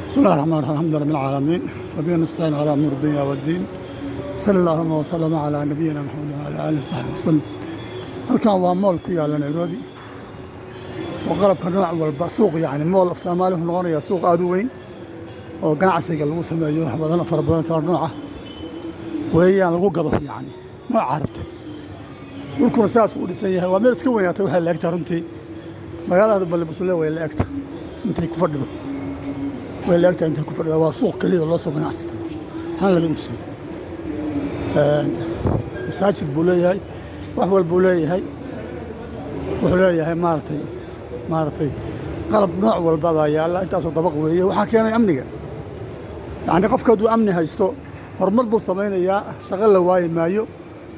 بسم الله الرحمن الرحيم الحمد لله رب العالمين وبه نستعين على امور الدنيا والدين صلى الله وسلم على نبينا محمد وعلى اله وصحبه وسلم. halkan waa mool ku yaala Nairobi oo qalabka nooc walba suuq yani mool af Soomaali wuxuu noqonayaa suuq aad u weyn oo ganacsiga lagu sameeyo wax badan fara badan kala nooca weeyaan lagu gado yani nooc carabta dhulkuna saas u dhisan yahay waa meel iska weynaatay waxa la egtaa runtii magaalada Balbusule way la egtaa intay ku fadhido way la egtaa intay ku fadhido waa suuq kaliya loo soo ganacsata han laga iibsado masaajid buu leeyahay wax walba uu leeyahay wuxuu leeyahay maartay qalab nooc walba baa yaala intaasoo dabaq weeye waxaa keenay amniga yani qofka hadduu amni haysto horumar buu samaynayaa shaqo la waayi maayo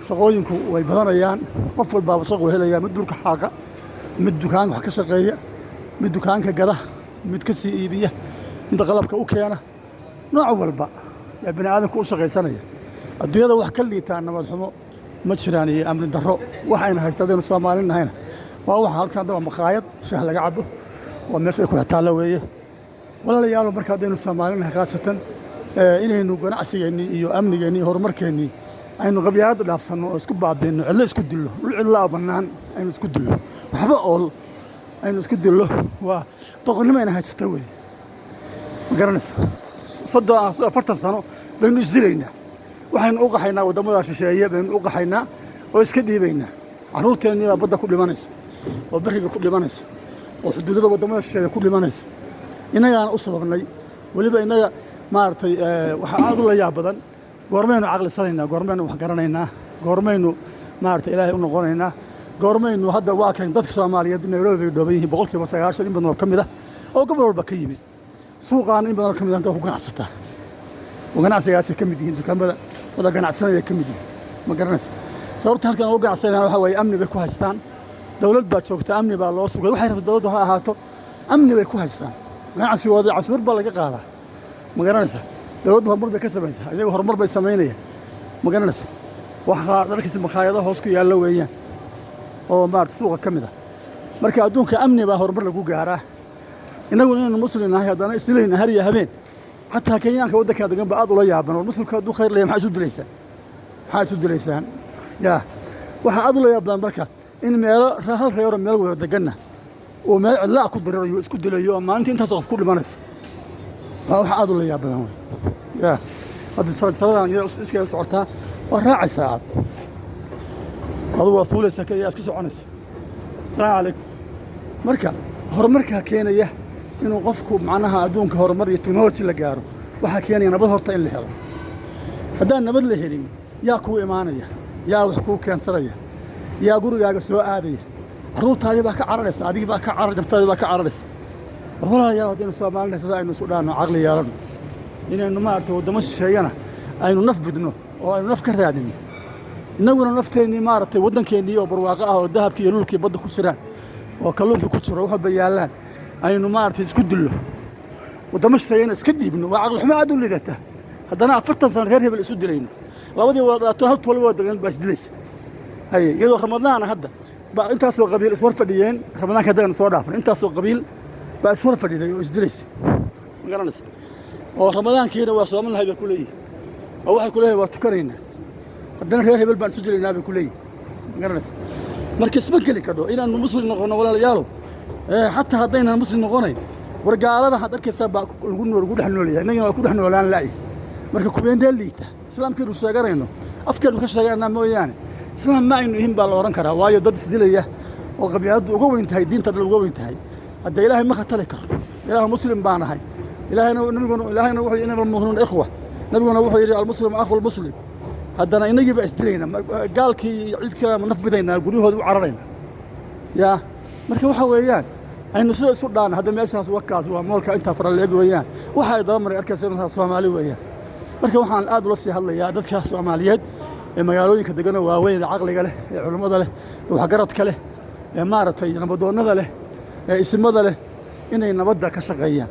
shaqooyinku way badanayaan qof walbaaba shaqo helayaa mid dhulka xaaqa mid dukaan wax ka shaqeeya mid dukaanka gada mid ka sii iibiya mid qalabka u keena nooc walba yaa bini aadamku u shaqaysanaya adduunyada wax ka liitaa nabad xumo ma jiraan iyo amni darro waxayna haystadeen Soomaaliyana waa waxa halkan daba maqaayad shaah laga cabo oo meesha ku taalo weeye walaalayaal marka hadaynu Soomaaliyana khaasatan inaynu ganacsigeeni iyo amnigeeni horumarkeeni aynu qabyaalad dhaafsano oo isku baabino cilla isku dillo cilla banaan aynu isku dillo waxba ool aynu isku dillo waa doqonnimo ayna haysata weeye magaranaysa 40 sano baynu isdilaynaa waxaynu u qaxaynaa wadamada shisheeye baynu u qaxaynaa oo iska dhiibaynaa caruurteennii baa badda ku dhimanaysa oo bariga ku dhimanaysa oo xuduudada wadamada shisheeye ku dhimanaysa inagaana u sababnay weliba inaga maartay waxa aad u la yaab badan goormaynu caqli sanaynaa goormaynu wax garanaynaa goormaynu maartay ilaahay u noqonaynaa goormaynu hadda waa kan dadka Soomaaliyeed Nairobi bay dhooban yihiin 90% in badan oo kamid ah oo gobol walba ka yimid suuqaan in badan oo kamid ah ku ganacsata ganacsigaasi ka mid yihiin dukaamada wada ganacsanaya ka mid yihiin ma garanaysa sababta halkan ugu ganacsanayaan waxa weeye amni bay ku haystaan dawlad baa joogta amni baa loo sugay waxay rabto dawladdu ha ahaato amni bay ku haystaan ganacsigooda cashuur baa laga qaadaa ma garanaysa dawladdu horumar bay ka samaysaa iyagu horumar bay samaynayaan ma garanaysa waxa dalkiisa maqaayado hoos ku yaalla weeyaan oo maarta suuqa ka mid ah marka adduunka amni baa horumar lagu gaaraa inagu inaynu muslim nahay haddana isdilayna har iyo habeen حتى كيانك ودك هذا جنب أضل يابن والمسلم كادو خير ليه محاسود ليسان حاسود ليسان يا وحأضل يابن بركة إن ميل رهال خيار ميل ودجنا وما لا أقدر يسكت له يوم ما أنت تصرف كل ما نس وحأضل يابن هون يا هذا صار يعني إسكال صورتها وراعي ساعات هذا وصول السكية إسكال عنس السلام عليكم مركة هرمركة كينا يه inuu qofku macnaha adduunka horumar iyo technology la gaaro waxa keenaya nabad horta in la helo haddaan nabad la helin yaa ku imaanaya yaa wax ku keensanaya yaa gurigaaga soo aadaya caruurtaadii baa ka cararaysa adigii baa ka carar naftaadii baa ka cararaysa walaalayaal haddaynu Soomaalina sida aynu isu dhaano caqli yeelano inaynu maartay wadamo shisheeyana aynu naf bidno oo aynu naf ka raadino inaguna nafteennii maartay waddankeennii oo barwaaqo ah oo dahabkii iyo lulkii badda ku jiraan oo kalluunka ku jiro waxa bayaalaan aynu maartay isku dillo wadamo shisheeyana iska dhiibno waa caqli xumo aad u lidata haddana 40 sano reer hebel isu dilayno labadii wadaato hal tolo wada degan baa isdilaysa iyadoo ramadaan hadda baa intaasoo qabiil iswar fadhiyeen ramadaanka hadda soo dhaafan intaasoo qabiil baa iswar fadhiday oo isdilaysa ma garanaysa oo ramadaankiina waa sooman lahay bay ku leeyihiin oo waxay ku leeyihiin waa tukanaynaa haddana reer hebel baan isu dilaynaa bay ku leeyihiin ma garanaysa marka isma geli kadho inaanu muslim noqono walaalayaalo حتى هدينا المسلم نقولين ورجال هذا حتى كسب لقول إحنا نوليه نيجي نقول إحنا ولا نلاقي مركب كوبين دليته إسلام كيلو سجارة إنه أفكار مكش سجارة مو يعني إسلام ما إنه يهم بالوران كره وايد ضد سديلية وقبيات وجو انتهي دين تبل وجو انتهي هذا إله ما ختلك إله مسلم بانا هاي إلهنا وحي إن المؤمنون إخوة نبينا وحي المسلم أخو المسلم هذا أنا نجيب أسترينا قال كي عيد كلام نفبدينا يقولوا هذا عررينا يا marka waxa weeyaan aynu soo isu dhaan hada meeshaas wakaas waa moolka inta fara leeg weeyaan waxa ay daba maray arkaysan Soomaali weeyaan marka waxaan aad ula sii hadlayaa dadka Soomaaliyeed ee magaalooyinka degan waaweyn caqliga leh ee culimada leh wax garadka leh ee maartay nabadoonnada leh ee ismada leh inay nabadda ka shaqeeyaan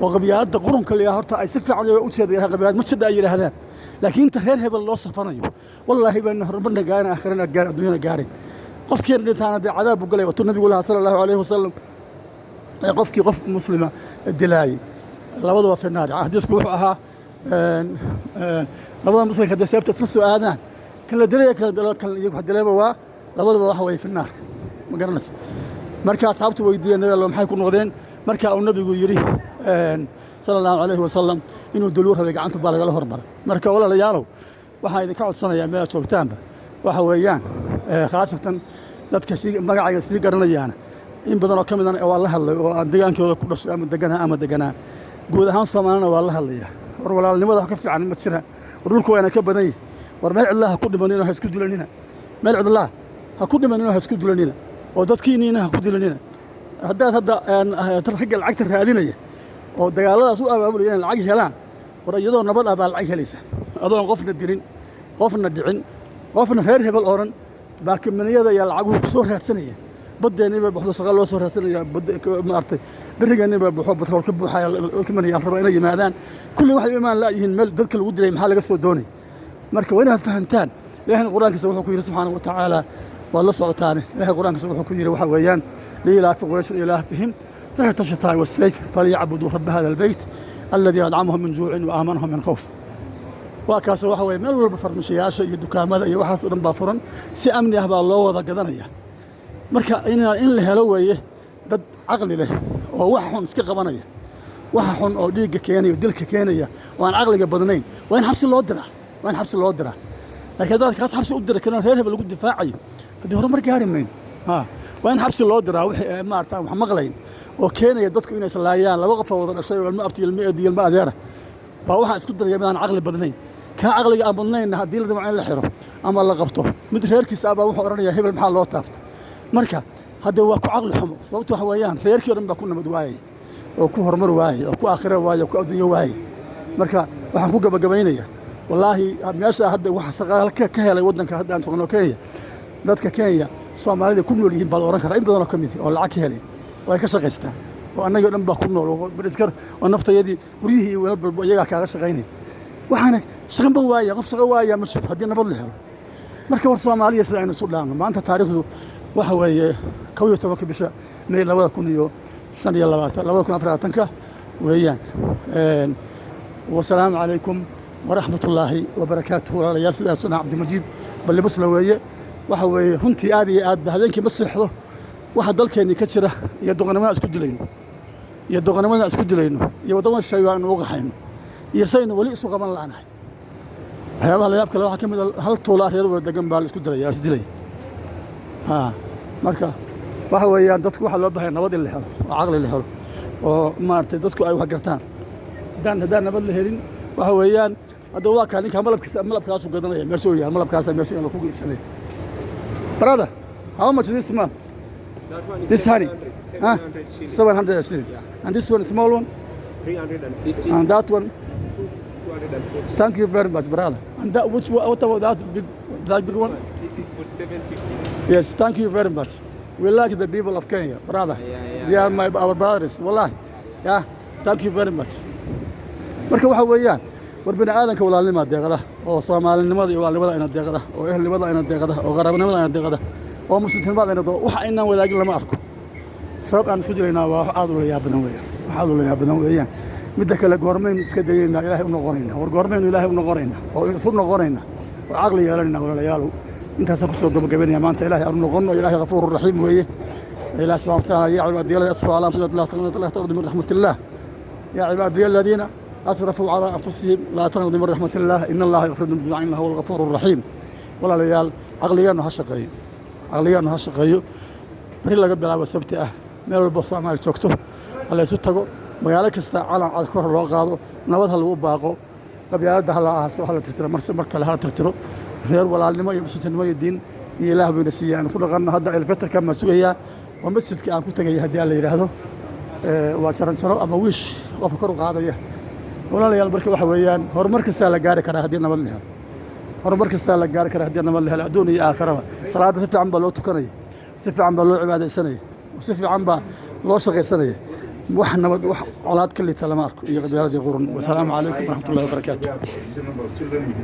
oo qabyaalada qurunka leeyahay horta ay si fiican u jeediyaan qabyaalad ma jidda ay yiraahdaan laakiin inta reer hebel loo safanayo wallahi baan hormarna gaarina aakhirina gaar adduunyada gaarin qofkeen dhintaana cadaab u galay wato nabiga sallallahu alayhi wasallam qofkii qof muslima dilaay labaduba fi naar xadiisku wuxuu ahaa labada muslimka hadday sababta isla soo aadaan kan la dilaya kan iyagu dilayba waa labaduba waxa weeye fi naar ma garanaysa marka asxaabtu weydiiyeen nabi allah maxay ku noqdeen marka uu nabigu yidhi sala allahu calayhi wasalam inuu duluu rabay gacanta baa lagala hormara marka walaalayaalow waxaan idinka codsanayaa meel joogtaanba waxa weeyaan khaasatan dadka magacayga sii garanayaana in badan oo ka midana waa la hadlay oo aan degaankooda ku dhashay ama deganaa guud ahaan soomaalina waa la hadlayaa war walaalnimada wax ka fiican ma jiraan war dhulku waana ka badan yihin war meel cidlaa ha ku dhimanina ha isku dilanina meel cidlaa ha ku dhimanina ha isku dilanina oo dadkiiniina ha ku dilanina haddaad hadda ragga lacagta raadinaya oo dagaalladaas u abaabulaya inay lacag helaan war iyadoo nabad ah baa lacag helaysa adoon qofna dilin qofna dhicin qofna reer hebel oran baa kamaniyada iyo lacaguhu ku soo raadsanaya baddeenii baa buuxdo shaqo loo soo raadsanaya maartay berigeennii baa buuxo batrool ka buuxaya kamaniyaal raba inay yimaadaan kulli waxay u imaan laayihiin meel dadka lagu dilay maxaa laga soo doonay marka waa inaad fahantaan ilaahayna qur-aankiisa wuxuu ku yidhi subxaana wa tacaala waad la socotaane ilahay qur-aankiisa wuxuu ku yidhi waxa weeyaan liilaafi quraysh ilaahihim رحلة الشتاء والصيف فليعبدوا رب هذا البيت الذي أطعمهم من جوع وآمنهم من خوف وكاس وحوي مال والبفر مشياشة يدوكا ماذا يوحص ودن بافرن سي أمني أهبا الله وذا قدنيا مركا إن لهلويه dad caqli leh oo wax xun iska qabanaya wax xun oo dhiigga keenaya dilka keenaya waan caqliga badnayn waan xabsi loo diraa laakiin dadka xabsi u diray kana reer hebel lagu difaacayo hadii horumar gaari mayn waan xabsi loo diraa wixii maartaan wax maqlayn oo keenaya dadku inay salaayaan laba qof oo wada dhashay oo ilmo abti ilmo adeera baa waxa isku daraya midaan caqli badnayn ka caqliga aan badnayn hadii la damacay la xiro ama la qabto mid reerkiisa baa wuxuu oranaya hebel maxaa loo taabto marka hadda waa ku caqli xumo sababtoo waxa weeyaan reerkii dhan baa ku nabad waayay oo ku horumar waayay oo ku aakhira waayay oo ku adduunyo waayay marka waxaan ku gabagabaynayaa wallaahi meesha hadda waxa shaqaale ka helay waddanka hadda aan sugno Kenya dadka Kenya Soomaalida ku nool yihiin baa oran karaa in badan oo kamid oo lacag ka helay way ka shaqaystaan oo annaga dhan baa ku nool oo bariskar oo naftayadii guryihii iyo walba iyaga kaaga shaqaynay waxaana shaqo waaya qof shaqo waaya ma jiro hadii nabad la helo marka war Soomaaliya sida aynu soo dhaanno maanta taariikhdu waxa weeye 12 bisha May 2024 weeyaan والسلام عليكم ورحمة الله وبركاته ولا يرسل سنة عبد المجيد بل بس لويه وحوي هنتي آدي آد بهذينك بس يحضر واحد ضل كأني كتيرة يدغنا ما أسكت لينه يدغنا ما أسكت لينه يودون الشيء عن وقحين يسين ولي سوق من العنه هذا لا يبقى لو حكم هل طولات يروح دقن بالأسكت ليه أسكت ليه marka waxa weeyaan dadku waxa loo baahay nabad la helo aqli la helo oo maartay dadku ay wax gartaan hadaan nabad la helin waxa weeyaan hada waa ka ninka malabkaas u gadanaya meesha uu yahay malabkaas meesha inuu ku iibsanay brother how much this man this honey 700 and this one small one 350 and that one 250 thank you very much brother and that what about that big one this is for 750 Yes, thank you very much. We like the people of Kenya, brother. They are our brothers. Wallahi. Yeah, thank you very much. Marka waxa weeyaan war bini aadanka walaalnimada deeqada oo Soomaalinimada iyo walaalnimada ina deeqada oo ehelnimada ina deeqada oo qarabnimada ina deeqada oo muslimnimada ina doo waxa inaan wadaagin lama arko sabab aan isku jireynaa waa aad u la yaab badan weeyaan midda kale goormeen iska dayeynaa Ilaahay u noqonayna war goormeen Ilaahay u noqonayna oo isu noqonayna oo aqli yeelanayna walaalayaal انت سكسو غبغبين ما انت الهي ارن نقولنا الهي غفور رحيم ويه الى سبحانه وتعالى يا عبادي الذين اسرفوا على انفسهم لا تقنطوا من رحمه الله يا عبادي الذين اسرفوا على انفسهم لا تقنطوا من رحمه الله ان الله يغفر الذنوب جميعا انه هو الغفور الرحيم ولا ليال عقليان هشقيو بري laga bilaabo sabti ah meel walba Soomaali joogto alla isu tago magaalo kasta calan cad kor loo qaado nabad hal lagu baaqo qabyaalada hal ahaaso hal tirtiro marka la tirtiro reer walaalnimo iyo muslimnimo iyo diin iyo Ilaahay buu nasiiyay ku dhaqanno hadda elfatar kama sugaya oo masjidka aan ku tagay hadii la yiraahdo waa jaran ama wiish qof kor u qaadaya walaalayaal marka waxa weeyaan horumar kasta la gaari karaa hadii nabad la helo adduun iyo aakhiraba salaada si fiican baa loo tukanaya si fiican baa loo cibaadeysanaya si fiican baa loo shaqaysanaya wax nabad wax colaad kale talama arko iyo qabyaaladii qurun wa salaamu calaykum wa rahmatullahi wa barakaatuh